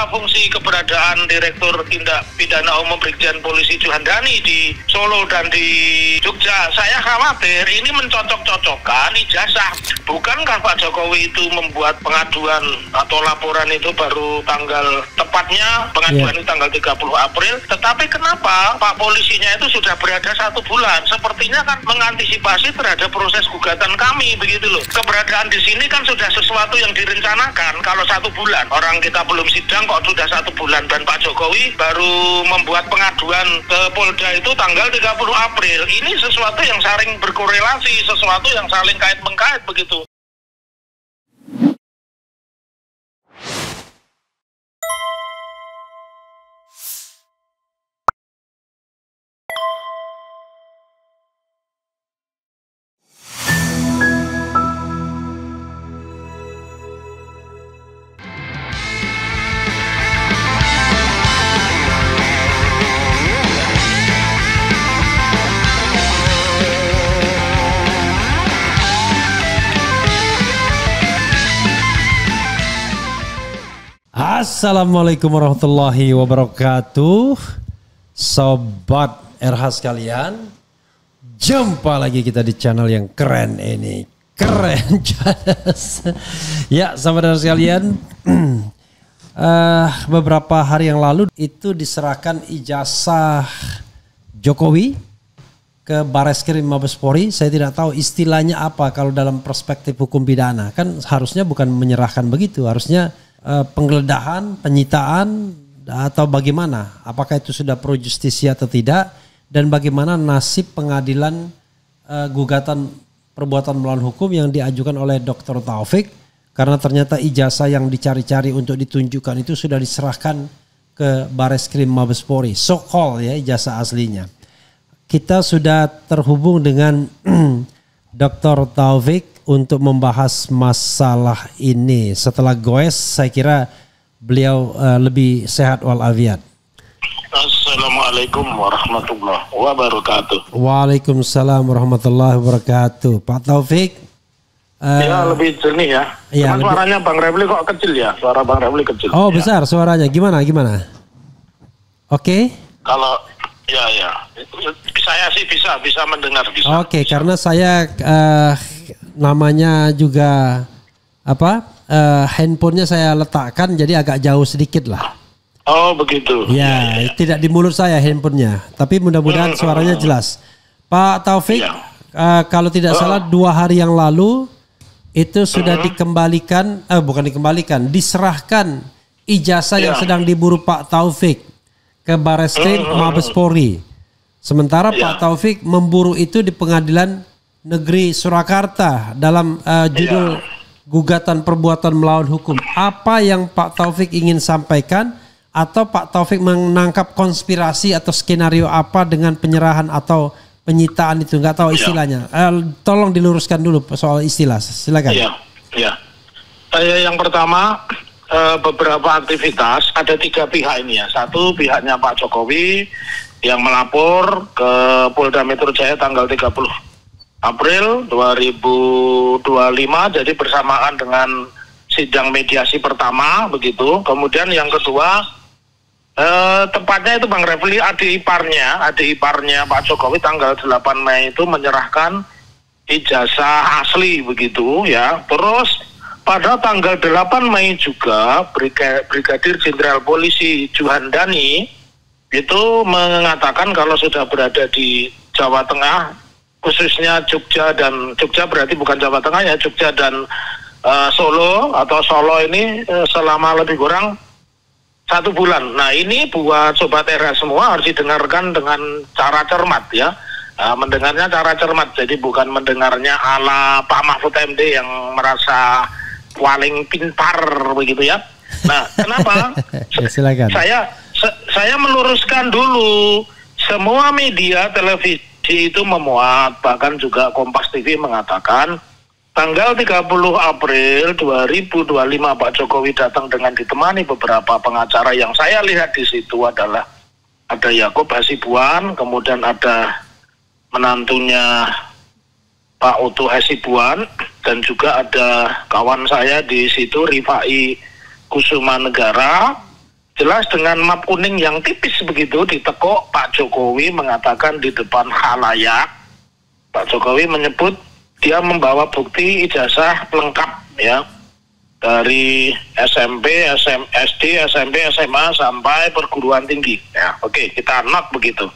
apa fungsi keberadaan Direktur Tindak Pidana Umum Brigjen Polisi Juhandani di Solo dan di Jogja? Saya khawatir ini mencocok-cocokkan ijazah. Bukankah Pak Jokowi itu membuat pengaduan atau laporan itu baru tepatnya pengaduan itu tanggal 30 April, tetapi kenapa Pak polisinya itu sudah berada 1 bulan? Sepertinya kan mengantisipasi terhadap proses gugatan kami, begitu loh. Keberadaan di sini kan sudah sesuatu yang direncanakan. Kalau 1 bulan orang kita belum sidang kok sudah 1 bulan, dan Pak Jokowi baru membuat pengaduan ke Polda itu tanggal 30 April. Ini sesuatu yang saling berkorelasi, sesuatu yang saling kait-mengkait begitu. Assalamualaikum warahmatullahi wabarakatuh. Sobat RH sekalian, jumpa lagi kita di channel yang keren ini. Keren ya sahabat RH sekalian. Beberapa hari yang lalu itu diserahkan ijazah Jokowi ke Bareskrim Mabes Polri. Saya tidak tahu istilahnya apa kalau dalam perspektif hukum pidana. Kan harusnya bukan menyerahkan begitu, harusnya penggeledahan, penyitaan, atau bagaimana? Apakah itu sudah pro justisia atau tidak? Dan bagaimana nasib pengadilan gugatan perbuatan melawan hukum yang diajukan oleh Dr. Taufik? Karena ternyata ijazah yang dicari-cari untuk ditunjukkan itu sudah diserahkan ke Bareskrim Mabes Polri. So-called ya ijazah aslinya. Kita sudah terhubung dengan Dr. Taufik untuk membahas masalah ini. Setelah goes, saya kira beliau lebih sehat walafiat. Assalamualaikum warahmatullahi wabarakatuh. Waalaikumsalam warahmatullahi wabarakatuh. Pak Taufik. Ya lebih jernih ya. Ya, suaranya Bang Refli kok kecil ya? Suara Bang Refli kecil. Oh ya. Besar suaranya. Gimana? Oke. Kalau ya saya sih bisa mendengar bisa. Oke, karena saya namanya juga handphonenya saya letakkan jadi agak jauh sedikit lah. Oh begitu. Ya. Tidak di mulut saya handphonenya, tapi mudah-mudahan suaranya jelas. Pak Taufik, kalau tidak salah 2 hari yang lalu itu sudah dikembalikan, diserahkan ijazah yang sedang diburu Pak Taufik ke Bareskrim Mabes Polri. Sementara Pak Taufik memburu itu di Pengadilan Negeri Surakarta dalam judul gugatan perbuatan melawan hukum. Apa yang Pak Taufik ingin sampaikan, atau Pak Taufik menangkap konspirasi atau skenario apa dengan penyerahan atau penyitaan itu? Nggak tahu istilahnya. Tolong diluruskan dulu soal istilah. Silakan. Iya. Yang pertama, beberapa aktivitas, ada 3 pihak ini ya. Satu pihaknya Pak Jokowi yang melapor ke Polda Metro Jaya tanggal 30 April 2025, jadi bersamaan dengan sidang mediasi pertama begitu. Kemudian yang kedua, tepatnya itu Bang Refli, adik iparnya Pak Jokowi tanggal 8 Mei itu menyerahkan ijazah asli begitu ya. Terus pada tanggal 8 Mei juga Brigadir Jenderal Polisi Juhandani itu mengatakan kalau sudah berada di Jawa Tengah, khususnya Jogja berarti bukan Jawa Tengah ya, Jogja dan Solo atau Solo ini selama lebih kurang 1 bulan. Nah ini buat Sobat RH semua harus didengarkan dengan cara cermat ya. Mendengarnya cara cermat, jadi bukan mendengarnya ala Pak Mahfud MD yang merasa paling pintar begitu ya. Nah kenapa? Silakan. Saya meluruskan dulu, semua media televisi itu memuat, bahkan juga Kompas TV mengatakan tanggal 30 April 2025 Pak Jokowi datang dengan ditemani beberapa pengacara. Yang saya lihat di situ adalah ada Yaakob Hasibuan, kemudian ada menantunya Pak Utuh Hasibuan, dan juga ada kawan saya di situ Rifai Kusuma Negara, jelas dengan map kuning yang tipis begitu ditekuk, Pak Jokowi mengatakan di depan khalayak, Pak Jokowi menyebut dia membawa bukti ijazah lengkap ya dari SMP, SD, SMP, SMA sampai perguruan tinggi. Ya, oke, kita not begitu.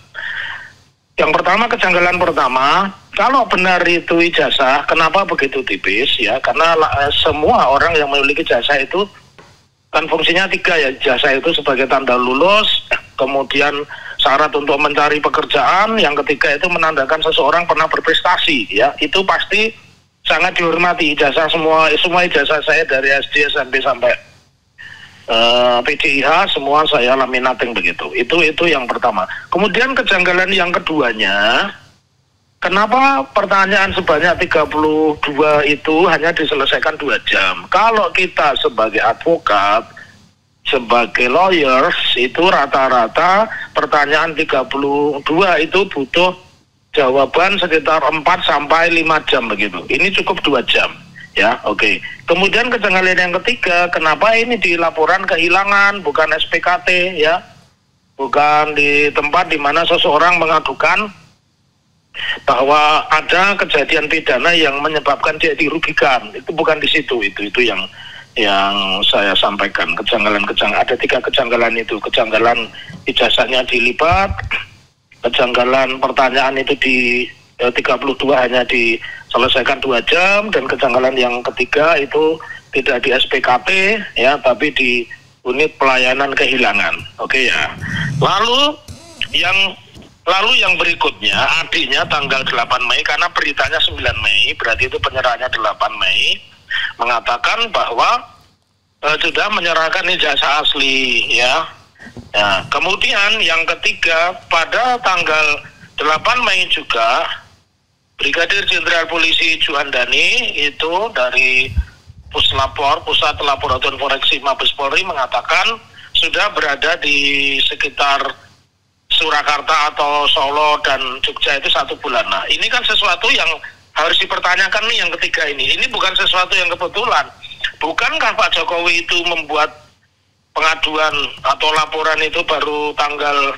Yang pertama, kejanggalan pertama, kalau benar itu ijazah, kenapa begitu tipis ya? Karena semua orang yang memiliki ijazah itu kan fungsinya 3 ya. Ijazah itu sebagai tanda lulus, kemudian syarat untuk mencari pekerjaan, yang ketiga itu menandakan seseorang pernah berprestasi ya. Itu pasti sangat dihormati. Ijazah semua ijazah saya dari SD, SMP sampai PDIH semua saya laminating begitu. Itu yang pertama. Kemudian kejanggalan yang keduanya, kenapa pertanyaan sebanyak 32 itu hanya diselesaikan 2 jam? Kalau kita sebagai advokat, sebagai lawyers, itu rata-rata pertanyaan 32 itu butuh jawaban sekitar 4 sampai 5 jam begitu. Ini cukup 2 jam. Ya, oke. Kemudian kejanggalan yang ketiga, kenapa ini di laporan kehilangan, bukan SPKT ya, bukan di tempat di mana seseorang mengadukan bahwa ada kejadian pidana yang menyebabkan dia dirugikan. Itu bukan di situ. Itu yang saya sampaikan. Ada 3 kejanggalan itu. Kejanggalan ijazahnya dilipat, kejanggalan pertanyaan itu di 32 hanya diselesaikan 2 jam, dan kejanggalan yang ketiga itu tidak di SPKT ya, tapi di unit pelayanan kehilangan. Oke ya. Lalu yang berikutnya, adiknya tanggal 8 Mei, karena beritanya 9 Mei, berarti itu penyerahannya 8 Mei, mengatakan bahwa sudah menyerahkan ijazah asli ya. Nah, kemudian yang ketiga, pada tanggal 8 Mei juga Brigadir Jenderal Polisi Juhandani itu dari Puslapor, Pusat Laboratorium Forensik Mabes Polri, mengatakan sudah berada di sekitar Surakarta atau Solo dan Jogja itu 1 bulan. Nah, ini kan sesuatu yang harus dipertanyakan nih yang ketiga ini. Ini bukan sesuatu yang kebetulan. Bukankah Pak Jokowi itu membuat pengaduan atau laporan itu baru tanggal,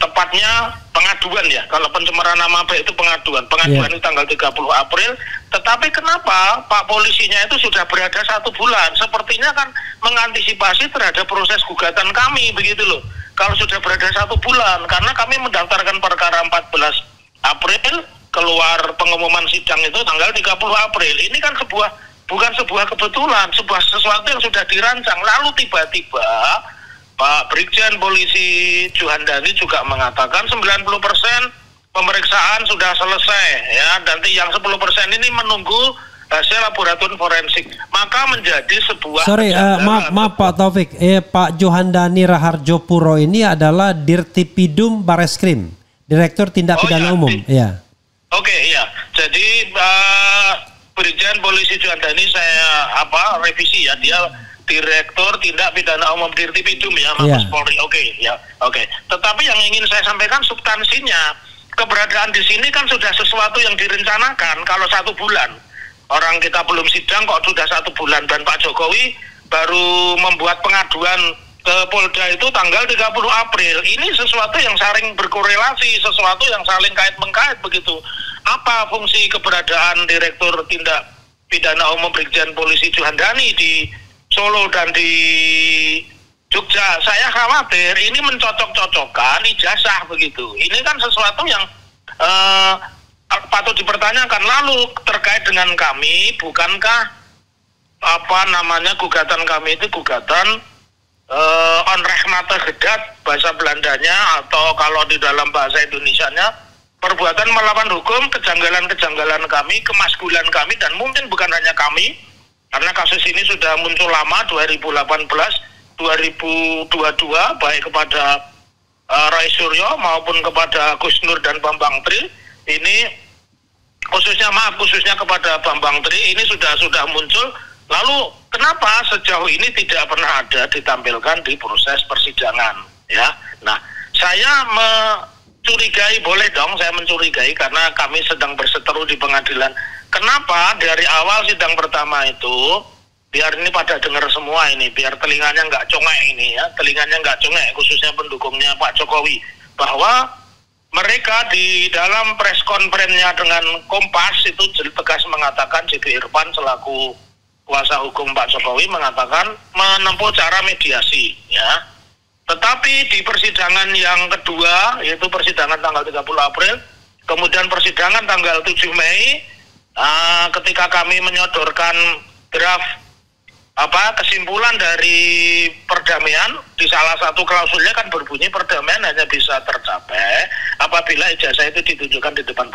tepatnya pengaduan ya, kalau pencemaran nama baik itu pengaduan itu tanggal 30 April, tetapi kenapa Pak polisinya itu sudah berada 1 bulan? Sepertinya kan mengantisipasi terhadap proses gugatan kami begitu loh, kalau sudah berada 1 bulan, karena kami mendaftarkan perkara 14 April, keluar pengumuman sidang itu tanggal 30 April. Ini kan bukan sebuah kebetulan, sesuatu yang sudah dirancang. Lalu tiba-tiba Pak Brigjen Polisi Juhandani juga mengatakan 90% pemeriksaan sudah selesai ya, nanti yang 10% ini menunggu hasil laboratorium forensik. Maka menjadi sebuah maaf Pak Taufik, Pak Juhandani Raharjo Puro ini adalah Dirtipidum Bareskrim, Direktur Tindak Pidana Umum. Ya. Oke, iya. Jadi Brigjen Polisi Juhandani saya revisi ya, dia Direktur Tindak Pidana Umum Dirtipidum ya, Mabes Polri. Oke. Tetapi yang ingin saya sampaikan substansinya, keberadaan di sini kan sudah sesuatu yang direncanakan. Kalau 1 bulan, orang kita belum sidang kok sudah 1 bulan, dan Pak Jokowi baru membuat pengaduan ke Polda itu tanggal 30 April. Ini sesuatu yang saling berkorelasi, sesuatu yang saling kait-mengkait begitu. Apa fungsi keberadaan Direktur Tindak Pidana Umum Brigjen Polisi Juhandani di Solo dan di Jogja? Saya khawatir ini mencocok-cocokkan ijazah begitu. Ini kan sesuatu yang patut dipertanyakan. Lalu terkait dengan kami, bukankah gugatan kami itu gugatan onrechtmatig gedat bahasa Belandanya, atau kalau di dalam bahasa Indonesianya perbuatan melawan hukum, kejanggalan-kejanggalan kami, kemaskulan kami, dan mungkin bukan hanya kami, karena kasus ini sudah muncul lama, 2018, 2022, baik kepada Roy Suryo maupun kepada Gus Nur dan Bambang Tri. Ini khususnya kepada Bambang Tri ini sudah muncul. Lalu kenapa sejauh ini tidak pernah ada ditampilkan di proses persidangan ya? Nah, saya mencurigai, boleh dong saya mencurigai, karena kami sedang berseteru di pengadilan. Kenapa dari awal sidang pertama itu biar ini pada dengar semua ini, biar telinganya nggak congek ini ya, telinganya nggak congek khususnya pendukungnya Pak Jokowi, bahwa mereka di dalam press conference-nya dengan Kompas itu tegas mengatakan JB Irfan selaku kuasa hukum Pak Jokowi mengatakan menempuh cara mediasi ya. Tetapi di persidangan yang kedua, yaitu persidangan tanggal 30 April, kemudian persidangan tanggal 7 Mei, ketika kami menyodorkan draft kesimpulan dari perdamaian, di salah satu klausulnya kan berbunyi perdamaian hanya bisa tercapai apabila ijazah itu ditunjukkan di depan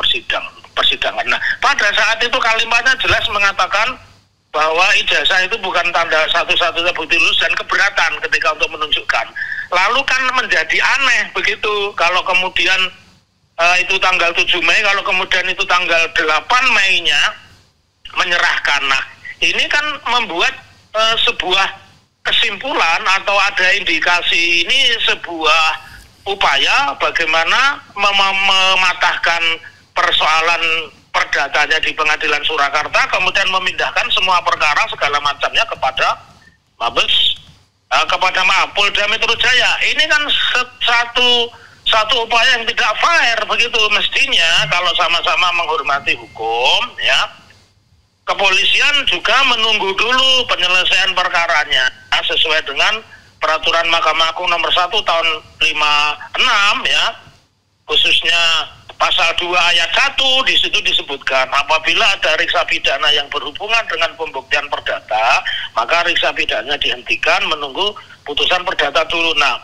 persidangan. Nah, pada saat itu kalimatnya jelas mengatakan bahwa ijazah itu bukan tanda satu-satunya bukti lulus dan keberatan ketika untuk menunjukkan. Lalu kan menjadi aneh begitu kalau kemudian itu tanggal 7 Mei, kalau kemudian itu tanggal 8 Mei-nya menyerahkan. Nah, ini kan membuat sebuah kesimpulan atau ada indikasi ini sebuah upaya bagaimana mematahkan persoalan perdatanya di Pengadilan Surakarta, kemudian memindahkan semua perkara segala macamnya kepada Polda Metro Jaya. Ini kan satu upaya yang tidak fair begitu. Mestinya kalau sama-sama menghormati hukum ya, kepolisian juga menunggu dulu penyelesaian perkaranya sesuai dengan peraturan Mahkamah Agung nomor 1 tahun 56 ya, khususnya pasal 2 ayat 1 di situ disebutkan apabila ada riksa pidana yang berhubungan dengan pembuktian perdata, maka riksa pidananya dihentikan menunggu putusan perdata dulu. Nah,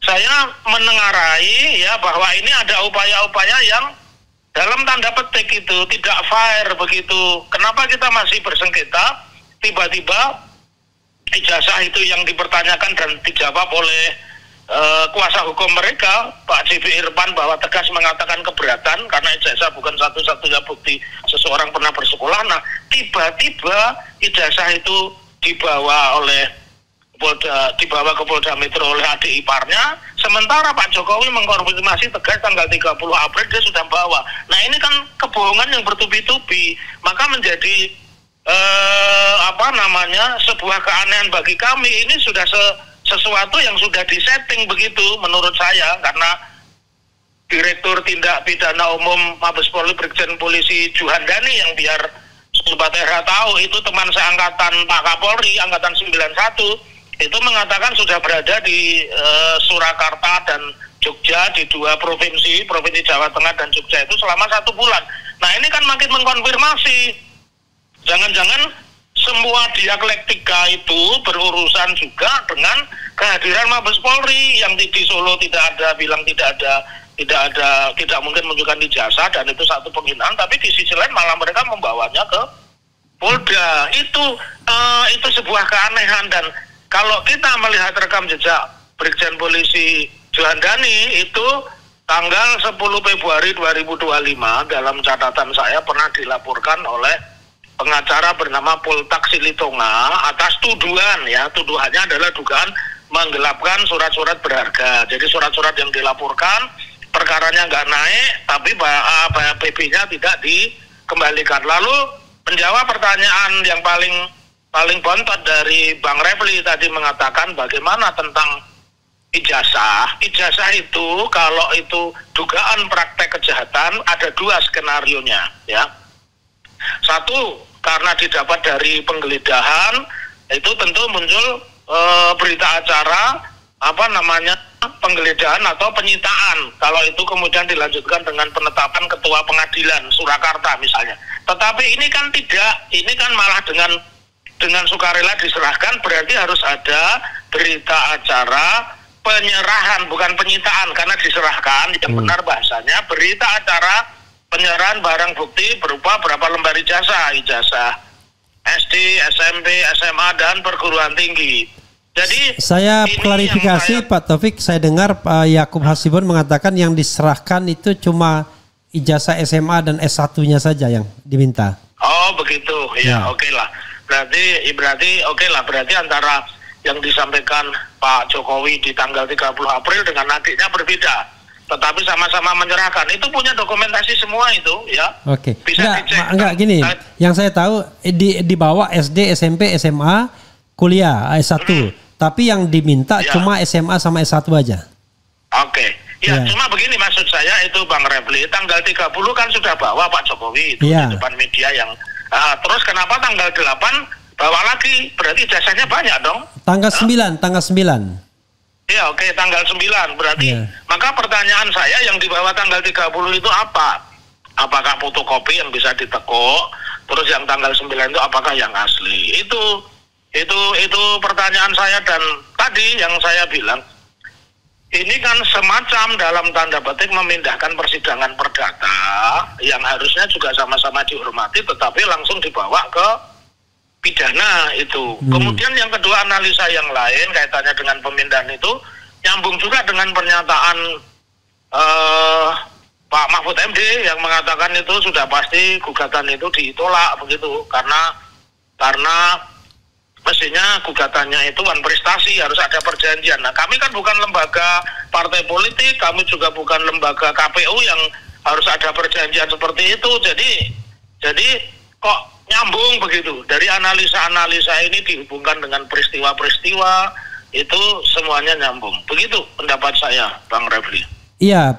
saya menengarai ya bahwa ini ada upaya-upaya yang dalam tanda petik itu tidak fair begitu. Kenapa kita masih bersengketa? Tiba-tiba ijazah itu yang dipertanyakan dan dijawab oleh kuasa hukum mereka, Pak JB Irfan, bahwa tegas mengatakan keberatan karena ijazah bukan satu-satunya bukti seseorang pernah bersekolah. Nah, tiba-tiba ijazah itu dibawa ke Polda Metro oleh adik iparnya, sementara Pak Jokowi mengkonfirmasi tegas tanggal 30 April dia sudah bawa. Nah, ini kan kebohongan yang bertubi-tubi, maka menjadi sebuah keanehan bagi kami. Ini sudah sesuatu yang sudah disetting begitu menurut saya, karena Direktur Tindak Pidana Umum Mabes Polri Brigjen Polisi Juhandani, yang biar Sobat Era tahu itu teman seangkatan Pak Kapolri angkatan 91, itu mengatakan sudah berada di Surakarta dan Jogja, di dua provinsi Jawa Tengah dan Jogja itu selama 1 bulan. Nah, ini kan makin mengkonfirmasi jangan-jangan semua dialektika itu berurusan juga dengan kehadiran Mabes Polri yang di Solo tidak mungkin menunjukkan ijazah, dan itu satu penghinaan. Tapi di sisi lain malah mereka membawanya ke Polda. Itu sebuah keanehan. Dan kalau kita melihat rekam jejak Brigjen Polisi Juhandani itu tanggal 10 Februari 2025 dalam catatan saya pernah dilaporkan oleh pengacara bernama Poltak Silitonga atas tuduhan ya. Tuduhannya adalah dugaan menggelapkan surat-surat berharga. Jadi surat-surat yang dilaporkan perkaranya nggak naik, tapi PP-nya tidak dikembalikan. Lalu menjawab pertanyaan yang paling bontot dari Bang Refli tadi mengatakan bagaimana tentang ijazah. Ijazah itu kalau itu dugaan praktek kejahatan ada 2 skenarionya ya. Satu, karena didapat dari penggeledahan, itu tentu muncul berita acara penggeledahan atau penyitaan. Kalau itu kemudian dilanjutkan dengan penetapan ketua pengadilan Surakarta misalnya. Tetapi ini kan tidak, ini kan malah dengan sukarela diserahkan, berarti harus ada berita acara penyerahan, bukan penyitaan, karena diserahkan, yang benar bahasanya berita acara penyerahan barang bukti berupa berapa lembar ijazah SD, SMP, SMA, dan perguruan tinggi. Jadi saya klarifikasi Pak Taufik, saya dengar Pak Yakub Hasibun mengatakan yang diserahkan itu cuma ijazah SMA dan S1-nya saja yang diminta. Oh begitu, ya. Oke lah. Berarti antara yang disampaikan Pak Jokowi di tanggal 30 April dengan adiknya berbeda. tetapi sama-sama menyerahkan. Itu punya dokumentasi semua itu, ya. Oke. Bisa dicek. Enggak gini. Yang saya tahu di bawah SD, SMP, SMA, kuliah S1. Tapi yang diminta cuma SMA sama S1 aja. Oke. Ya, cuma begini maksud saya itu Bang Refli, tanggal 30 kan sudah bawa Pak Jokowi itu di depan media yang terus kenapa tanggal 8 bawa lagi? Berarti jasanya banyak dong. Tanggal 9. Iya, oke, tanggal 9 berarti. Maka pertanyaan saya yang di bawah tanggal 30 itu apa? Apakah fotokopi yang bisa ditekuk? Terus yang tanggal 9 itu apakah yang asli? Itu pertanyaan saya, dan tadi yang saya bilang ini kan semacam dalam tanda petik memindahkan persidangan perdata yang harusnya juga sama-sama dihormati tetapi langsung dibawa ke pidana itu. Kemudian yang kedua, analisa yang lain kaitannya dengan pemindahan itu nyambung juga dengan pernyataan Pak Mahfud MD yang mengatakan itu sudah pasti gugatan itu ditolak begitu karena mestinya gugatannya itu kan prestasi, harus ada perjanjian. Nah, kami kan bukan lembaga partai politik, kami juga bukan lembaga KPU yang harus ada perjanjian seperti itu. Jadi kok nyambung begitu. Dari analisa-analisa ini dihubungkan dengan peristiwa-peristiwa, itu semuanya nyambung. Begitu pendapat saya, Bang Refli. Iya,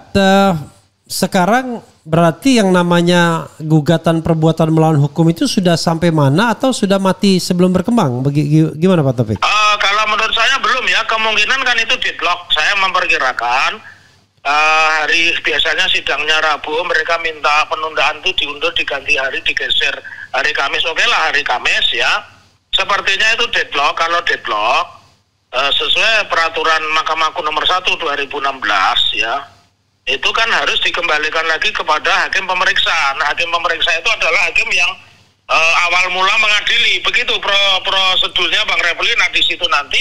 sekarang berarti yang namanya gugatan perbuatan melawan hukum itu sudah sampai mana atau sudah mati sebelum berkembang? Gimana Pak Taufik? Kalau menurut saya belum ya, kemungkinan kan itu deadlock. Saya memperkirakan hari biasanya sidangnya Rabu, mereka minta penundaan itu diundur, diganti hari, digeser hari Kamis. Oke lah, hari Kamis ya. Sepertinya itu deadlock. Kalau deadlock sesuai peraturan Mahkamah Agung nomor 1 2016 ya, itu kan harus dikembalikan lagi kepada hakim pemeriksa. Nah, hakim pemeriksa itu adalah hakim yang awal mula mengadili. Begitu prosedurnya Bang Refli. Nah, di situ nanti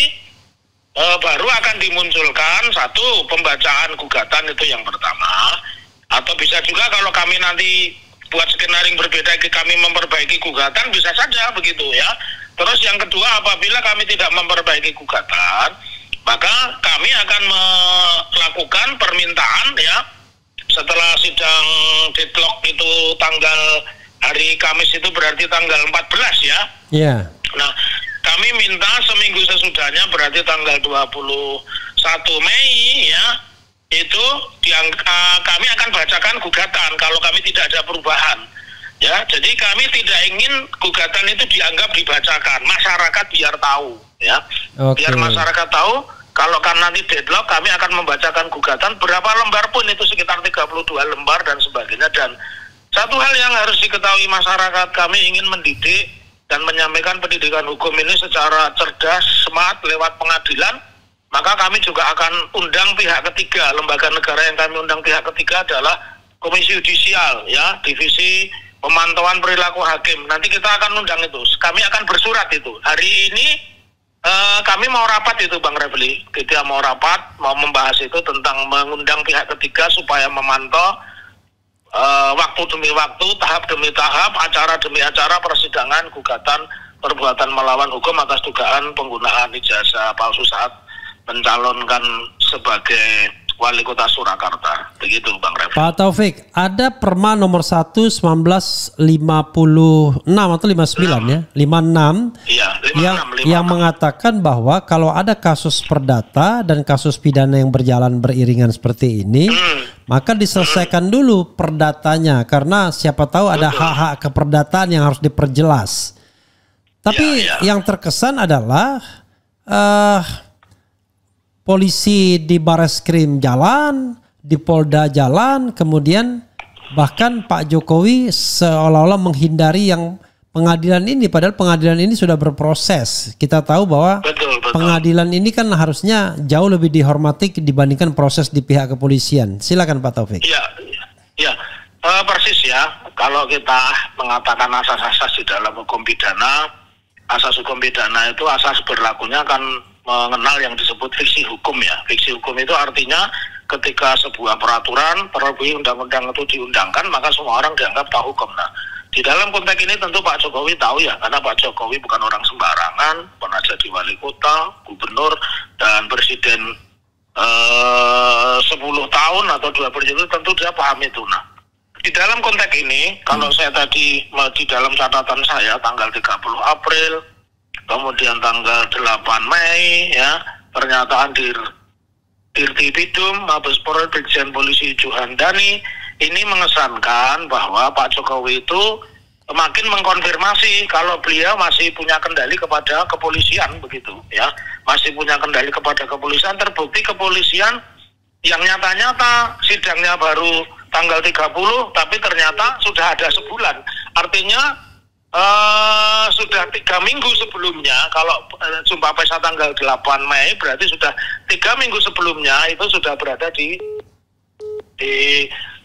baru akan dimunculkan satu pembacaan gugatan, itu yang pertama. Atau bisa juga kalau kami nanti buat skenario berbeda, kami memperbaiki gugatan, bisa saja begitu ya. Terus yang kedua, apabila kami tidak memperbaiki gugatan, maka kami akan melakukan permintaan ya setelah sidang deadlock itu tanggal hari Kamis, itu berarti tanggal 14 ya. Iya. Nah, kami minta seminggu sesudahnya, berarti tanggal 21 Mei ya, itu kami akan bacakan gugatan kalau kami tidak ada perubahan. Ya, jadi kami tidak ingin gugatan itu dianggap dibacakan, masyarakat biar tahu ya. Biar masyarakat tahu kalau kan nanti deadlock kami akan membacakan gugatan berapa lembar pun, itu sekitar 32 lembar dan sebagainya. Dan satu hal yang harus diketahui masyarakat, kami ingin mendidik dan menyampaikan pendidikan hukum ini secara cerdas, smart, lewat pengadilan. Maka kami juga akan undang pihak ketiga. Lembaga negara yang kami undang pihak ketiga adalah Komisi Yudisial ya, Divisi Pemantauan Perilaku Hakim. Nanti kita akan undang itu. Kami akan bersurat itu. Hari ini kami mau rapat itu Bang Refli. Kita mau rapat, mau membahas itu tentang mengundang pihak ketiga supaya memantau waktu demi waktu, tahap demi tahap, acara demi acara persidangan gugatan perbuatan melawan hukum atas dugaan penggunaan ijazah palsu saat mencalonkan sebagai Wali Kota Surakarta. Begitu Bang Refli. Pak Taufik, ada Perma nomor 1 1956 atau 59 ya? 56. Iya, 56, yang mengatakan bahwa kalau ada kasus perdata dan kasus pidana yang berjalan beriringan seperti ini, maka diselesaikan dulu perdatanya, karena siapa tahu ada hak-hak keperdataan yang harus diperjelas. Tapi yang terkesan adalah polisi di Bareskrim jalan, di Polda jalan, kemudian bahkan Pak Jokowi seolah-olah menghindari yang pengadilan ini, padahal pengadilan ini sudah berproses. Kita tahu bahwa pengadilan ini kan harusnya jauh lebih dihormati dibandingkan proses di pihak kepolisian. Silakan Pak Taufik. Iya, persis ya. Kalau kita mengatakan asas-asas di dalam hukum pidana, asas hukum pidana itu asas berlakunya kan mengenal yang disebut fiksi hukum ya. Fiksi hukum itu artinya ketika sebuah peraturan terlebih undang-undang itu diundangkan, maka semua orang dianggap tahu hukum. Nah, di dalam konteks ini tentu Pak Jokowi tahu ya, karena Pak Jokowi bukan orang sembarangan, pernah jadi wali kota, gubernur, dan presiden 10 tahun tahun atau 2 periode tentu dia paham itu. Nah, di dalam konteks ini, kalau saya tadi di dalam catatan saya tanggal 30 April, kemudian tanggal 8 Mei, ya, pernyataan Dirti Bidum, Mabespori Brigjen Polisi Juhandani, ini mengesankan bahwa Pak Jokowi itu makin mengkonfirmasi kalau beliau masih punya kendali kepada kepolisian, begitu, ya, masih punya kendali kepada kepolisian. Terbukti kepolisian yang nyata-nyata sidangnya baru tanggal 30, tapi ternyata sudah ada sebulan. Artinya sudah 3 minggu sebelumnya, kalau Sumpah Pesa tanggal 8 Mei, berarti sudah 3 minggu sebelumnya itu sudah berada di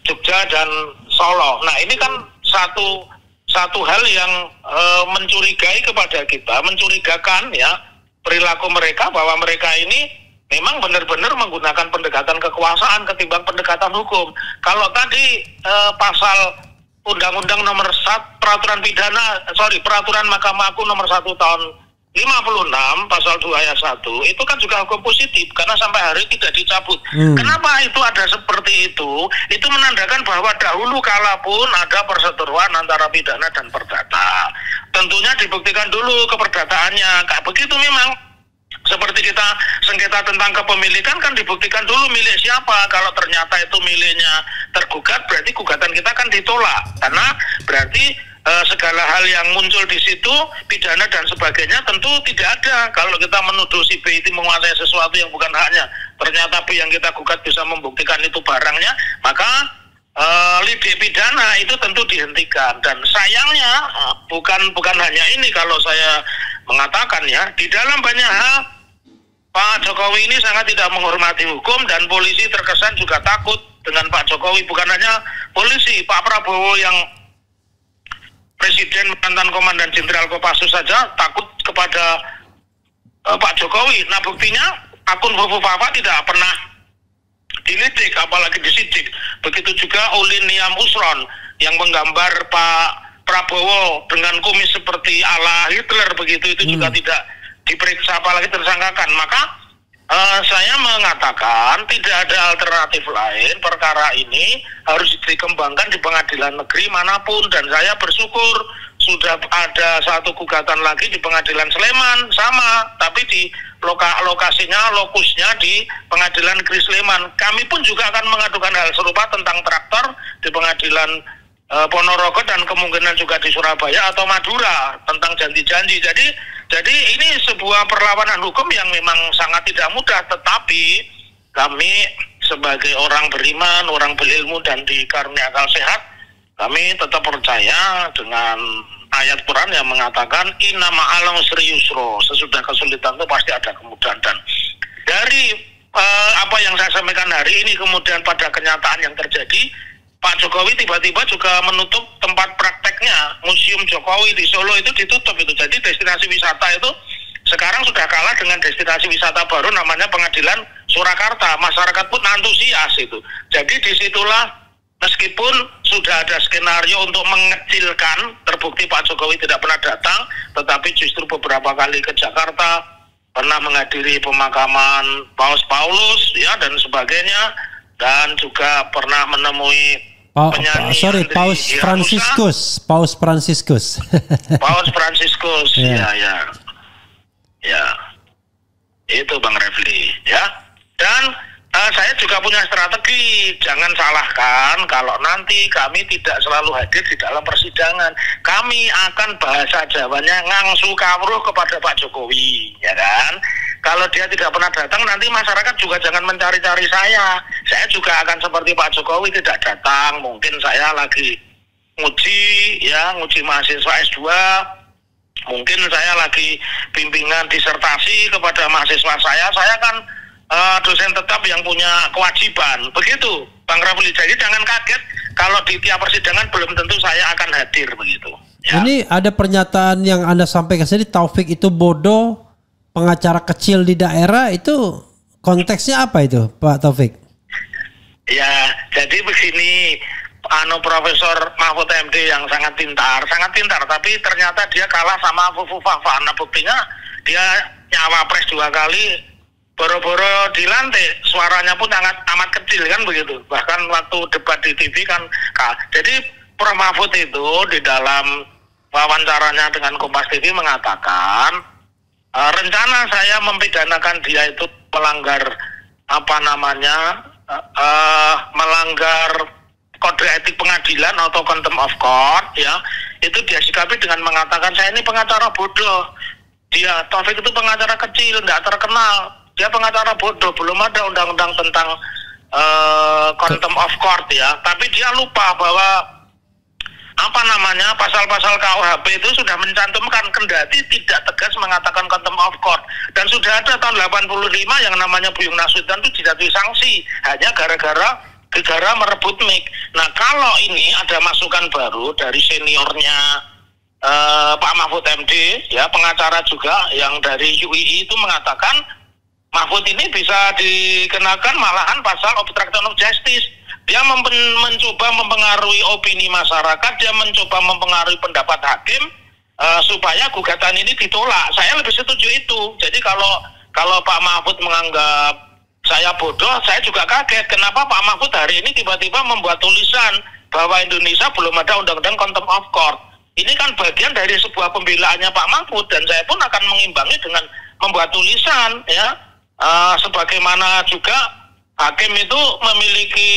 Jogja dan Solo. Nah, ini kan satu hal yang mencurigai kepada kita, mencurigakan, ya, perilaku mereka, bahwa mereka ini memang benar-benar menggunakan pendekatan kekuasaan ketimbang pendekatan hukum. Kalau tadi pasal Undang-Undang nomor 1 Peraturan Mahkamah Agung nomor 1 tahun 56 pasal 2 ayat 1 itu kan juga hukum positif karena sampai hari tidak dicabut. Kenapa itu ada seperti itu? Itu menandakan bahwa dahulu kala pun ada perseteruan antara pidana dan perdata. Tentunya dibuktikan dulu keperdataannya. Kayak begitu memang. Seperti kita sengketa tentang kepemilikan kan dibuktikan dulu milik siapa. Kalau ternyata itu miliknya tergugat, berarti gugatan kita kan ditolak. Karena berarti segala hal yang muncul di situ, pidana dan sebagainya tentu tidak ada. Kalau kita menuduh si B itu menguasai sesuatu yang bukan haknya, ternyata B yang kita gugat bisa membuktikan itu barangnya, maka lidik pidana itu tentu dihentikan. Dan sayangnya bukan hanya ini, kalau saya mengatakan, ya, di dalam banyak hal Pak Jokowi ini sangat tidak menghormati hukum, dan polisi terkesan juga takut dengan Pak Jokowi. Bukan hanya polisi, Pak Prabowo yang Presiden mantan Komandan Jenderal Kopassus saja takut kepada Pak Jokowi. Nah, buktinya akun Fufu Fafa tidak pernah dilidik, apalagi disidik. Begitu juga Ulin Niam Usron yang menggambar Pak Prabowo dengan kumis seperti ala Hitler, begitu, itu juga tidak diperiksa apalagi tersangkakan. Maka saya mengatakan tidak ada alternatif lain, perkara ini harus dikembangkan di pengadilan negeri manapun, dan saya bersyukur sudah ada satu gugatan lagi di pengadilan Sleman, sama, tapi di lokasinya, lokusnya di pengadilan negeri Sleman. Kami pun juga akan mengadukan hal serupa tentang traktor di pengadilan Ponorogo, dan kemungkinan juga di Surabaya atau Madura tentang janji-janji. Jadi ini sebuah perlawanan hukum yang memang sangat tidak mudah, tetapi kami sebagai orang beriman, orang berilmu dan dikaruniai akal sehat, kami tetap percaya dengan ayat Quran yang mengatakan inna ma'al usri yusra, sesudah kesulitan itu pasti ada kemudahan. Dan dari apa yang saya sampaikan hari ini, kemudian pada kenyataan yang terjadi, Pak Jokowi tiba-tiba juga menutup tempat prakteknya. Museum Jokowi di Solo itu ditutup itu. Jadi destinasi wisata itu sekarang sudah kalah dengan destinasi wisata baru namanya Pengadilan Surakarta. Masyarakat pun antusias itu. Jadi disitulah, meskipun sudah ada skenario untuk mengecilkan, terbukti Pak Jokowi tidak pernah datang, tetapi justru beberapa kali ke Jakarta, pernah menghadiri pemakaman Paus Paulus, ya, dan sebagainya, dan juga pernah menemui Paus Fransiskus. Paus Fransiskus, ya, itu Bang Refli, ya. Dan saya juga punya strategi, jangan salahkan kalau nanti kami tidak selalu hadir di dalam persidangan. Kami akan bahasa Jawanya ngangsu kawruh kepada Pak Jokowi, ya kan. Kalau dia tidak pernah datang, nanti masyarakat juga jangan mencari-cari saya. Saya juga akan seperti Pak Jokowi, tidak datang. Mungkin saya lagi nguji mahasiswa S2. Mungkin saya lagi bimbingan disertasi kepada mahasiswa saya. Saya kan dosen tetap yang punya kewajiban. Begitu, Bang Rafli. Jadi jangan kaget kalau di tiap persidangan belum tentu saya akan hadir, begitu. Ya. Ini ada pernyataan yang Anda sampaikan tadi, Taufik itu bodoh, pengacara kecil di daerah, itu konteksnya apa itu, Pak Taufik? Ya, jadi begini, Profesor Mahfud MD yang sangat pintar, tapi ternyata dia kalah sama Fufu Fafa. Nah, buktinya dia nyawa pres 2 kali, boro-boro dilantik, suaranya pun amat kecil kan begitu. Bahkan waktu debat di TV kan, jadi Prof Mahfud itu di dalam wawancaranya dengan Kompas TV mengatakan rencana saya mempidanakan dia itu melanggar melanggar kode etik pengadilan atau contempt of court ya, itu dia sikapi dengan mengatakan saya ini pengacara bodoh. Dia Taufik itu pengacara kecil, tidak terkenal. Dia pengacara bodoh, belum ada undang-undang tentang contempt of court ya. Tapi dia lupa bahwa pasal-pasal KUHP itu sudah mencantumkan, kendati tidak tegas mengatakan contempt of court. Dan sudah ada tahun 85 yang namanya Buyung Nasution itu dijatuhi sanksi hanya gara-gara merebut mic. Nah, kalau ini ada masukan baru dari seniornya Pak Mahfud MD ya, pengacara juga yang dari UII itu mengatakan Mahfud ini bisa dikenakan malahan pasal obstruction of justice. Dia mencoba mempengaruhi opini masyarakat, dia mencoba mempengaruhi pendapat hakim supaya gugatan ini ditolak. Saya lebih setuju itu. Jadi kalau Pak Mahfud menganggap saya bodoh, saya juga kaget kenapa Pak Mahfud hari ini tiba-tiba membuat tulisan bahwa Indonesia belum ada undang-undang contempt of court. Ini kan bagian dari sebuah pembelaannya Pak Mahfud, dan saya pun akan mengimbangi dengan membuat tulisan ya, sebagaimana juga hakim itu memiliki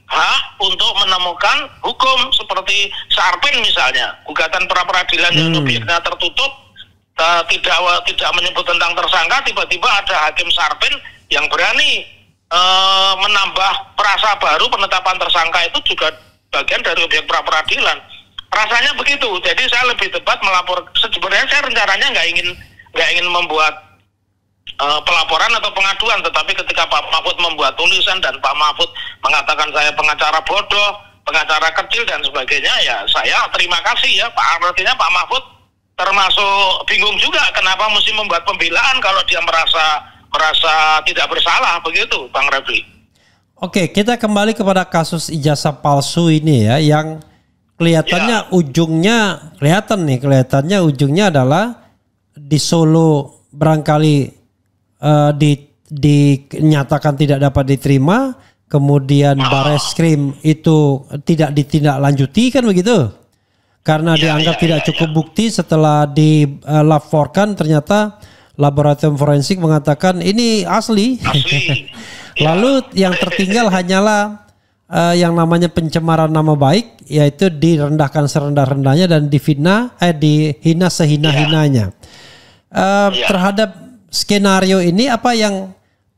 hak untuk menemukan hukum seperti Sarpen misalnya, gugatan pra-peradilan yang objeknya tertutup, tidak menyebut tentang tersangka, tiba-tiba ada hakim Sarpen yang berani menambah perasa baru, penetapan tersangka itu juga bagian dari objek pra-peradilan. Rasanya begitu. Jadi saya lebih tepat melapor. Sebenarnya saya rencananya nggak ingin membuat pelaporan atau pengaduan, tetapi ketika Pak Mahfud membuat tulisan dan Pak Mahfud mengatakan saya pengacara bodoh, pengacara kecil dan sebagainya, ya saya terima kasih ya Pak. Artinya Pak Mahfud termasuk bingung juga kenapa mesti membuat pembelaan kalau dia merasa tidak bersalah, begitu Bang Refli. Oke, kita kembali kepada kasus ijazah palsu ini ya, yang kelihatannya kelihatannya ujungnya adalah di Solo barangkali dinyatakan tidak dapat diterima, kemudian Bareskrim itu tidak ditindaklanjuti kan begitu? Karena dianggap tidak cukup bukti. Setelah dilaporkan ternyata laboratorium forensik mengatakan ini asli. Lalu yang tertinggal hanyalah yang namanya pencemaran nama baik, yaitu direndahkan serendah-rendahnya dan dihina sehina-hinanya. Terhadap skenario ini apa yang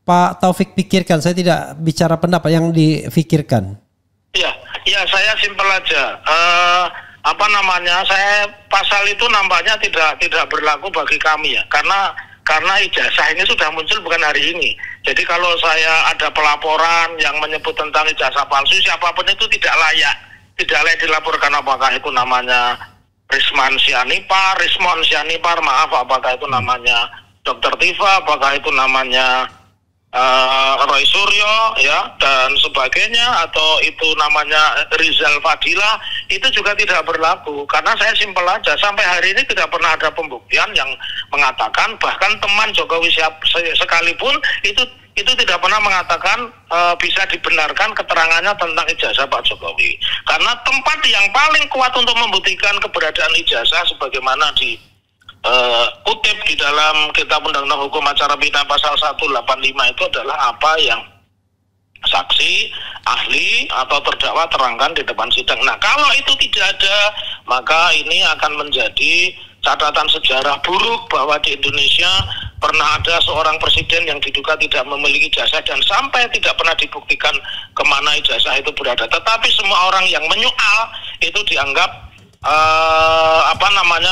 Pak Taufik pikirkan? Saya tidak bicara pendapat, yang difikirkan. Ya saya simpel aja. Saya pasal itu nampaknya tidak berlaku bagi kami ya, karena ijazah ini sudah muncul bukan hari ini. Jadi kalau saya ada pelaporan yang menyebut tentang ijazah palsu, siapapun itu tidak layak dilaporkan, apakah itu namanya Rismon Sianipar, apakah itu namanya Dr. Tifa, apakah itu namanya Roy Suryo ya dan sebagainya, atau itu namanya Rizal Fadila, itu juga tidak berlaku. Karena saya simpel aja, sampai hari ini tidak pernah ada pembuktian yang mengatakan, bahkan teman Jokowi sekalipun itu tidak pernah mengatakan bisa dibenarkan keterangannya tentang ijazah Pak Jokowi. Karena tempat yang paling kuat untuk membuktikan keberadaan ijazah sebagaimana kutip di dalam Kitab Undang-Undang Hukum Acara Pidana pasal 185 itu adalah apa yang saksi, ahli, atau terdakwa terangkan di depan sidang. Nah, kalau itu tidak ada, maka ini akan menjadi catatan sejarah buruk bahwa di Indonesia pernah ada seorang presiden yang diduga tidak memiliki ijazah dan sampai tidak pernah dibuktikan kemana ijazah itu berada. Tetapi semua orang yang menyoal itu dianggap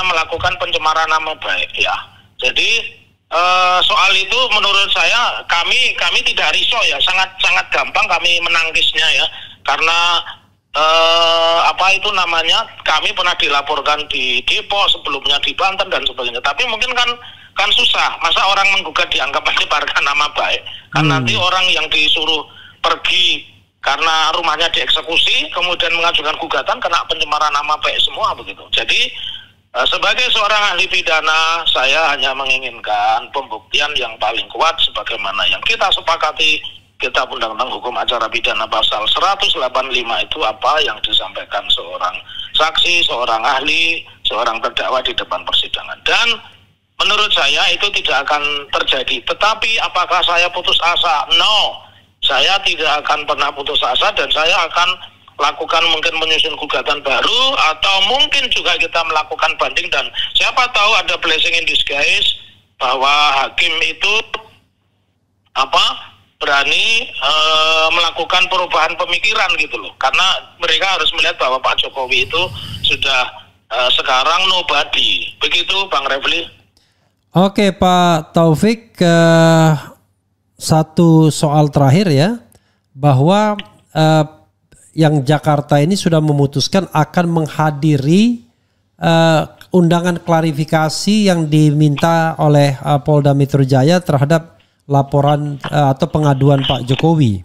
melakukan pencemaran nama baik ya. Jadi soal itu menurut saya kami tidak risau ya, sangat gampang kami menangkisnya ya, karena kami pernah dilaporkan di Depok, sebelumnya di Banten dan sebagainya. Tapi mungkin kan susah, masa orang menggugat dianggap menyebarkan nama baik, kan nanti orang yang disuruh pergi karena rumahnya dieksekusi, kemudian mengajukan gugatan kena pencemaran nama baik semua begitu. Jadi Sebagai seorang ahli pidana, saya hanya menginginkan pembuktian yang paling kuat sebagaimana yang kita sepakati Kitab Undang-Undang Hukum Acara Pidana pasal 185 itu apa yang disampaikan seorang saksi, seorang ahli, seorang terdakwa di depan persidangan. Dan menurut saya itu tidak akan terjadi. Tetapi apakah saya putus asa? No, saya tidak akan pernah putus asa dan saya akan lakukan mungkin menyusun gugatan baru atau mungkin juga kita melakukan banding dan siapa tahu ada blessing in disguise bahwa hakim itu berani melakukan perubahan pemikiran gitu loh, karena mereka harus melihat bahwa Pak Jokowi itu sudah sekarang nobody. Begitu Bang Refli. Oke Pak Taufik, satu soal terakhir ya, bahwa yang Jakarta ini sudah memutuskan akan menghadiri undangan klarifikasi yang diminta oleh Polda Metro Jaya terhadap laporan atau pengaduan Pak Jokowi.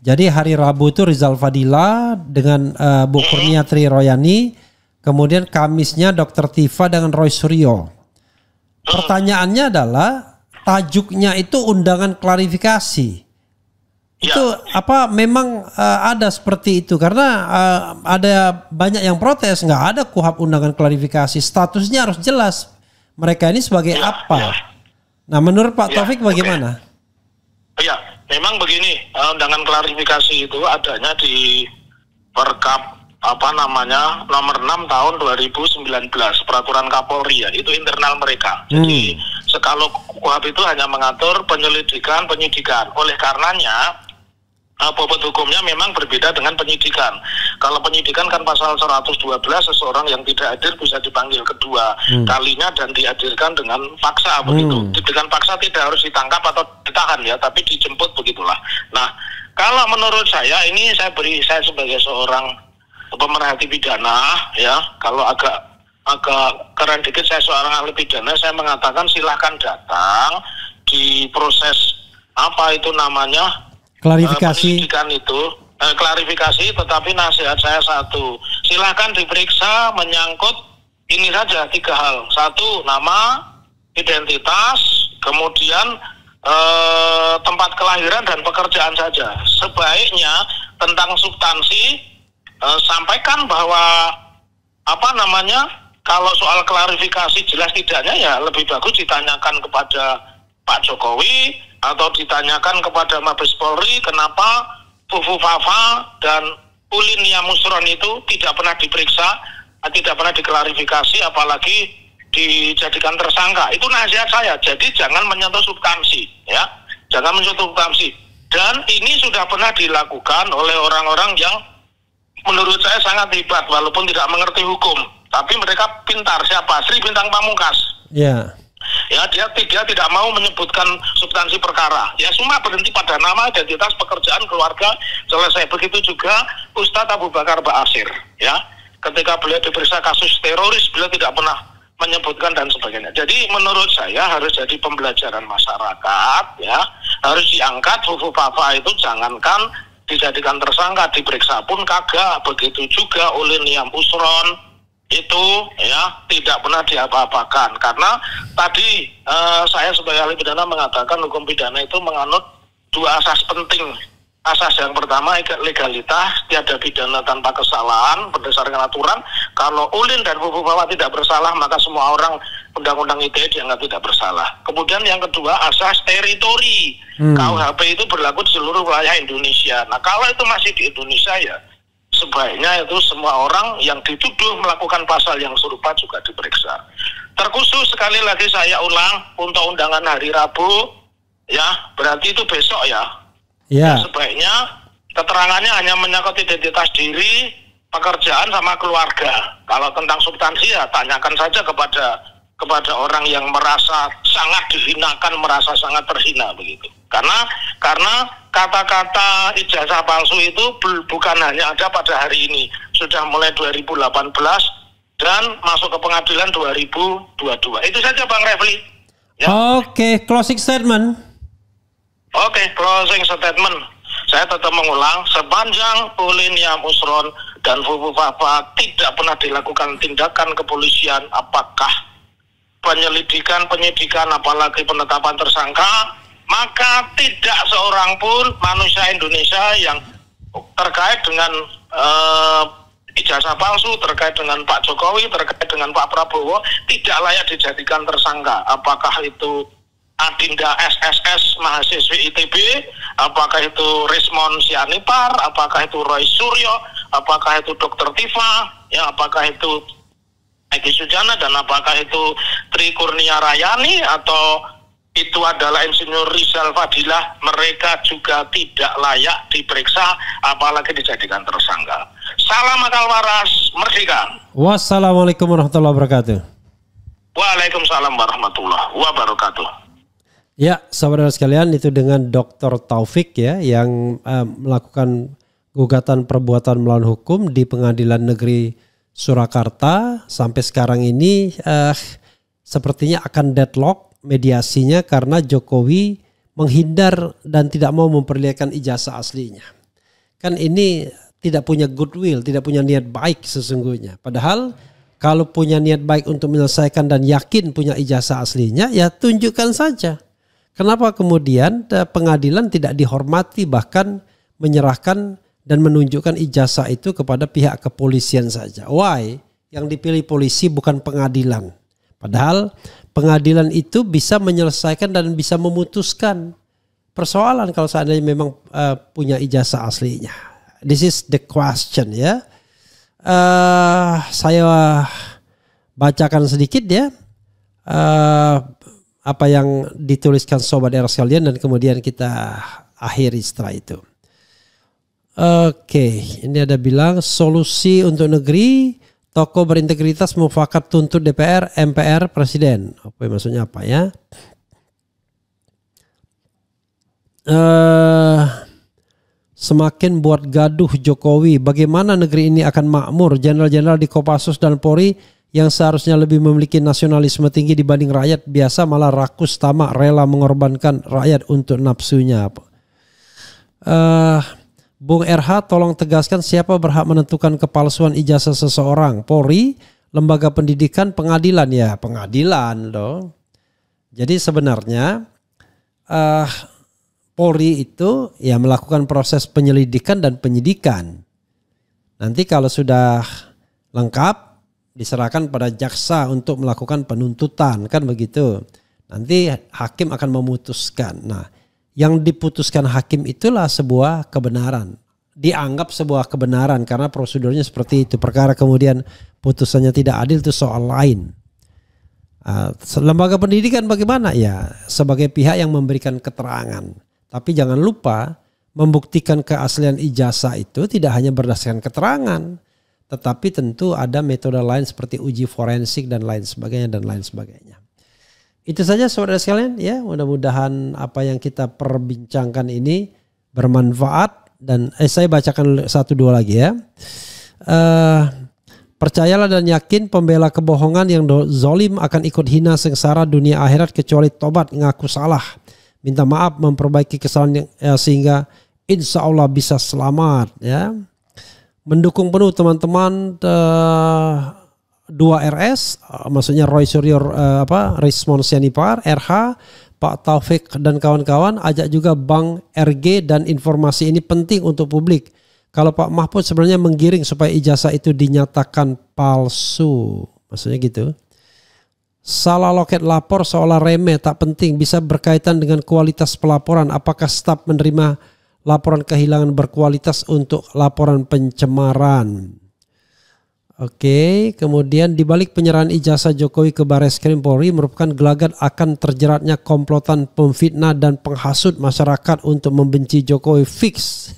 Jadi hari Rabu itu Rizal Fadila dengan Bu Kurnia Tri Royani, kemudian Kamisnya Dr. Tifa dengan Roy Suryo. Pertanyaannya adalah tajuknya itu undangan klarifikasi. Itu memang ada seperti itu karena ada banyak yang protes, nggak ada KUHP undangan klarifikasi, statusnya harus jelas mereka ini sebagai apa. Nah menurut Pak Taufik bagaimana? Ya, memang begini, undangan klarifikasi itu adanya di Perkap nomor 6 tahun 2019 peraturan Kapolri ya, itu internal mereka. Jadi kalau KUHP itu hanya mengatur penyelidikan, penyidikan. Oleh karenanya bobot hukumnya memang berbeda dengan penyidikan. Kalau penyidikan kan pasal 112, seseorang yang tidak hadir bisa dipanggil kedua kalinya dan dihadirkan dengan paksa begitu. Dengan paksa tidak harus ditangkap atau ditahan ya, tapi dijemput begitulah. Nah, kalau menurut saya ini saya sebagai seorang pemerhati pidana ya, kalau agak keren dikit saya seorang ahli pidana, saya mengatakan silahkan datang di proses klarifikasi klarifikasi, tetapi nasihat saya satu, silahkan diperiksa menyangkut ini saja 3 hal. 1, nama, identitas, kemudian tempat kelahiran dan pekerjaan saja. Sebaiknya tentang substansi sampaikan bahwa kalau soal klarifikasi jelas tidaknya ya lebih bagus ditanyakan kepada Pak Jokowi atau ditanyakan kepada Mabes Polri kenapa Fufu Fafa dan Ulin Yamusron itu tidak pernah diperiksa, tidak pernah diklarifikasi, apalagi dijadikan tersangka. Itu nasihat saya. Jadi jangan menyentuh substansi, ya, jangan menyentuh substansi. Dan ini sudah pernah dilakukan oleh orang-orang yang menurut saya sangat hebat, walaupun tidak mengerti hukum, tapi mereka pintar. Siapa? Sri Bintang Pamungkas. Ya. Ya, dia tidak mau menyebutkan substansi perkara. Ya, cuma berhenti pada nama, identitas, pekerjaan, keluarga, selesai. Begitu juga Ustadz Abu Bakar Ba'asyir. Ya, ketika beliau diperiksa kasus teroris, beliau tidak pernah menyebutkan dan sebagainya. Jadi menurut saya harus jadi pembelajaran masyarakat. Ya, harus diangkat. Fufu Fafa itu jangankan dijadikan tersangka, diperiksa pun kagak. Begitu juga Ulin Yamusron itu ya tidak pernah diapa-apakan, karena tadi saya sebagai ahli pidana mengatakan hukum pidana itu menganut 2 asas penting. Asas yang pertama legalitas, tiada pidana tanpa kesalahan berdasarkan aturan. Kalau Ulin dan Fufu Fafa tidak bersalah, maka semua orang undang-undang ITE dianggap tidak bersalah. Kemudian yang kedua asas teritori. KUHP itu berlaku di seluruh wilayah Indonesia. Nah, kalau itu masih di Indonesia ya sebaiknya itu semua orang yang dituduh melakukan pasal yang serupa juga diperiksa. Terkhusus sekali lagi saya ulang untuk undangan hari Rabu, ya berarti itu besok ya. Ya. Sebaiknya keterangannya hanya menyangkut identitas diri, pekerjaan sama keluarga. Kalau tentang substansi ya tanyakan saja kepada orang yang merasa sangat dihinakan, merasa sangat terhina begitu. Karena kata-kata ijazah palsu itu bukan hanya ada pada hari ini, sudah mulai 2018 dan masuk ke pengadilan 2022. Itu saja Bang Refli. Ya. Oke, closing statement. Oke, closing statement. Saya tetap mengulang, sepanjang Ulin Yamusron dan bahwa tidak pernah dilakukan tindakan kepolisian, apakah penyidikan apalagi penetapan tersangka, maka tidak seorang pun manusia Indonesia yang terkait dengan ijazah palsu, terkait dengan Pak Jokowi, terkait dengan Pak Prabowo tidak layak dijadikan tersangka. Apakah itu Adinda SSS mahasiswi ITB, apakah itu Rismon Sianipar, apakah itu Roy Suryo, apakah itu Dr. Tifa, ya, apakah itu Egy Sujana, dan apakah itu Tri Kurnia Rayani, atau itu adalah Insinyur Rizal Fadilah, mereka juga tidak layak diperiksa apalagi dijadikan tersangka. Salam akal waras, merdeka. Wassalamualaikum warahmatullahi wabarakatuh. Waalaikumsalam warahmatullahi wabarakatuh. Ya, saudara sekalian, itu dengan Dr. Taufik ya, yang melakukan gugatan perbuatan melawan hukum di Pengadilan Negeri Surakarta. Sampai sekarang ini sepertinya akan deadlock mediasinya karena Jokowi menghindar dan tidak mau memperlihatkan ijazah aslinya. Kan ini tidak punya goodwill, tidak punya niat baik sesungguhnya. Padahal kalau punya niat baik untuk menyelesaikan dan yakin punya ijazah aslinya, ya tunjukkan saja. Kenapa kemudian pengadilan tidak dihormati, bahkan menyerahkan dan menunjukkan ijazah itu kepada pihak kepolisian saja? Why? Yang dipilih polisi bukan pengadilan. Padahal pengadilan itu bisa menyelesaikan dan bisa memutuskan persoalan kalau seandainya memang punya ijazah aslinya. This is the question ya. Saya bacakan sedikit ya. Apa yang dituliskan Sobat Era sekalian dan kemudian kita akhiri setelah itu. Oke, ini ada bilang solusi untuk negeri, tokoh berintegritas mufakat tuntut DPR, MPR, Presiden. Oke, maksudnya apa ya? Semakin buat gaduh Jokowi, bagaimana negeri ini akan makmur? Jenderal-jenderal di Kopassus dan Polri yang seharusnya lebih memiliki nasionalisme tinggi dibanding rakyat biasa malah rakus tamak, rela mengorbankan rakyat untuk nafsunya. Bung RH, tolong tegaskan siapa berhak menentukan kepalsuan ijazah seseorang? Polri, lembaga pendidikan, pengadilan? Ya pengadilan dong. Jadi sebenarnya Polri itu ya melakukan proses penyelidikan dan penyidikan. Nanti kalau sudah lengkap diserahkan pada jaksa untuk melakukan penuntutan, kan begitu. Nanti hakim akan memutuskan. Nah, yang diputuskan hakim itulah sebuah kebenaran. Dianggap sebuah kebenaran karena prosedurnya seperti itu. Perkara kemudian putusannya tidak adil itu soal lain. Lembaga pendidikan bagaimana? Ya, sebagai pihak yang memberikan keterangan. Tapi jangan lupa membuktikan keaslian ijazah itu tidak hanya berdasarkan keterangan, tetapi tentu ada metode lain seperti uji forensik dan lain sebagainya. Itu saja saudara sekalian ya, mudah-mudahan apa yang kita perbincangkan ini bermanfaat. Dan saya bacakan satu dua lagi ya. Percayalah dan yakin pembela kebohongan yang zolim akan ikut hina sengsara dunia akhirat kecuali tobat, ngaku salah, minta maaf, memperbaiki kesalahan sehingga insya Allah bisa selamat ya. Mendukung penuh teman-teman 2RS, maksudnya Roy Suryo, Rismon Sianipar, RH, Pak Taufik dan kawan-kawan. Ajak juga Bang RG, dan informasi ini penting untuk publik. Kalau Pak Mahfud sebenarnya menggiring supaya ijazah itu dinyatakan palsu, maksudnya gitu. Salah loket lapor seolah remeh, tak penting, bisa berkaitan dengan kualitas pelaporan. Apakah staf menerima laporan kehilangan berkualitas untuk laporan pencemaran? Oke, kemudian dibalik penyerahan ijazah Jokowi ke Bareskrim Polri merupakan gelagat akan terjeratnya komplotan pemfitnah dan penghasut masyarakat untuk membenci Jokowi fix.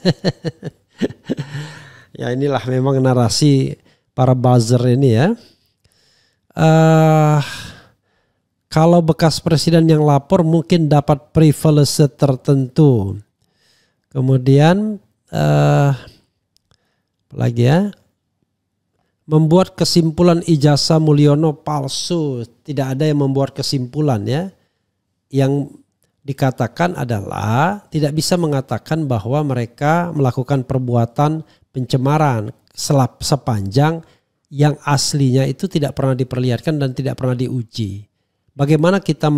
Ya inilah memang narasi para buzzer ini ya. Kalau bekas presiden yang lapor mungkin dapat privilege tertentu. Kemudian lagi ya, membuat kesimpulan ijazah Mulyono palsu. Tidak ada yang membuat kesimpulan ya. Yang dikatakan adalah tidak bisa mengatakan bahwa mereka melakukan perbuatan pencemaran. sepanjang yang aslinya itu tidak pernah diperlihatkan dan tidak pernah diuji. Bagaimana kita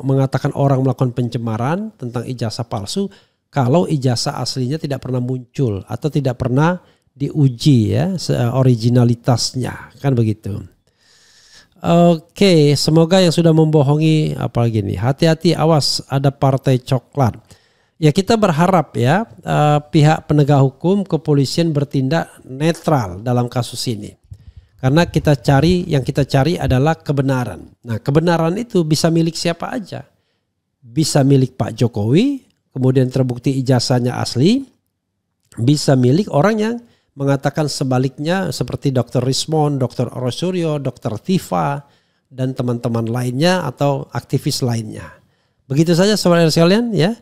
mengatakan orang melakukan pencemaran tentang ijazah palsu kalau ijazah aslinya tidak pernah muncul atau tidak pernah diuji ya originalitasnya, kan begitu. Oke, semoga yang sudah membohongi apalagi nih, hati-hati, awas ada partai coklat. Ya kita berharap ya pihak penegak hukum, kepolisian bertindak netral dalam kasus ini. Karena yang kita cari adalah kebenaran. Nah, kebenaran itu bisa milik siapa aja. Bisa milik Pak Jokowi, kemudian terbukti ijazahnya asli. Bisa milik orang yang mengatakan sebaliknya seperti Dr. Rismond, Dr. Rosuryo, Dr. Tifa, dan teman-teman lainnya atau aktivis lainnya. Begitu saja saudara sekalian ya.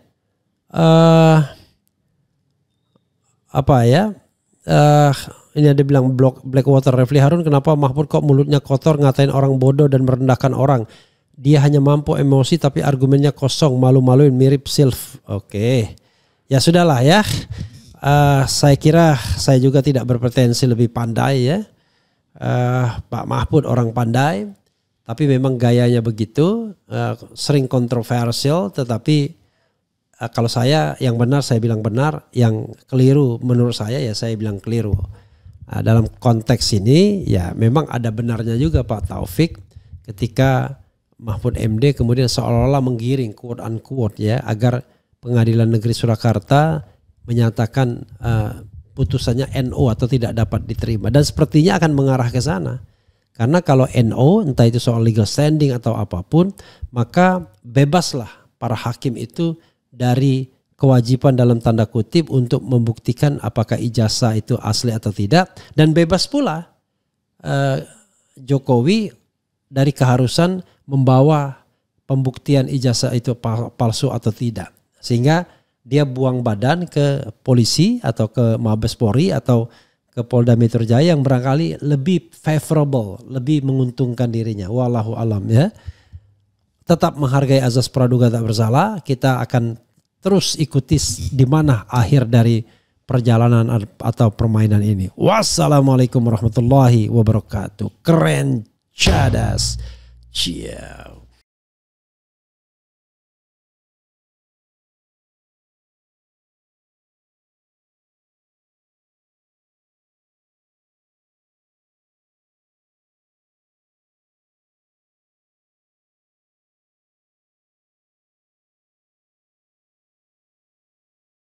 Ini ada bilang Blackwater, Refli Harun, kenapa Mahfud kok mulutnya kotor, ngatain orang bodoh dan merendahkan orang. Dia hanya mampu emosi tapi argumennya kosong, malu-maluin, mirip Silv. Oke. Ya sudahlah ya. Saya kira saya juga tidak berpretensi lebih pandai ya. Pak Mahfud orang pandai, tapi memang gayanya begitu, sering kontroversial, tetapi kalau saya yang benar saya bilang benar, yang keliru menurut saya ya saya bilang keliru. Nah, dalam konteks ini ya memang ada benarnya juga Pak Taufik ketika Mahfud MD kemudian seolah-olah menggiring quote unquote ya agar Pengadilan Negeri Surakarta menyatakan putusannya NO atau tidak dapat diterima, dan sepertinya akan mengarah ke sana. Karena kalau NO entah itu soal legal standing atau apapun, maka bebaslah para hakim itu dari kewajiban dalam tanda kutip untuk membuktikan apakah ijazah itu asli atau tidak, dan bebas pula Jokowi dari keharusan membawa pembuktian ijazah itu palsu atau tidak, sehingga dia buang badan ke polisi atau ke Mabes Polri atau ke Polda Metro Jaya yang barangkali lebih favorable, lebih menguntungkan dirinya. Wallahu alam ya. Tetap menghargai azas praduga tak bersalah. Kita akan terus ikuti di mana akhir dari perjalanan atau permainan ini. Wassalamualaikum warahmatullahi wabarakatuh. Keren, cadas. Ciao.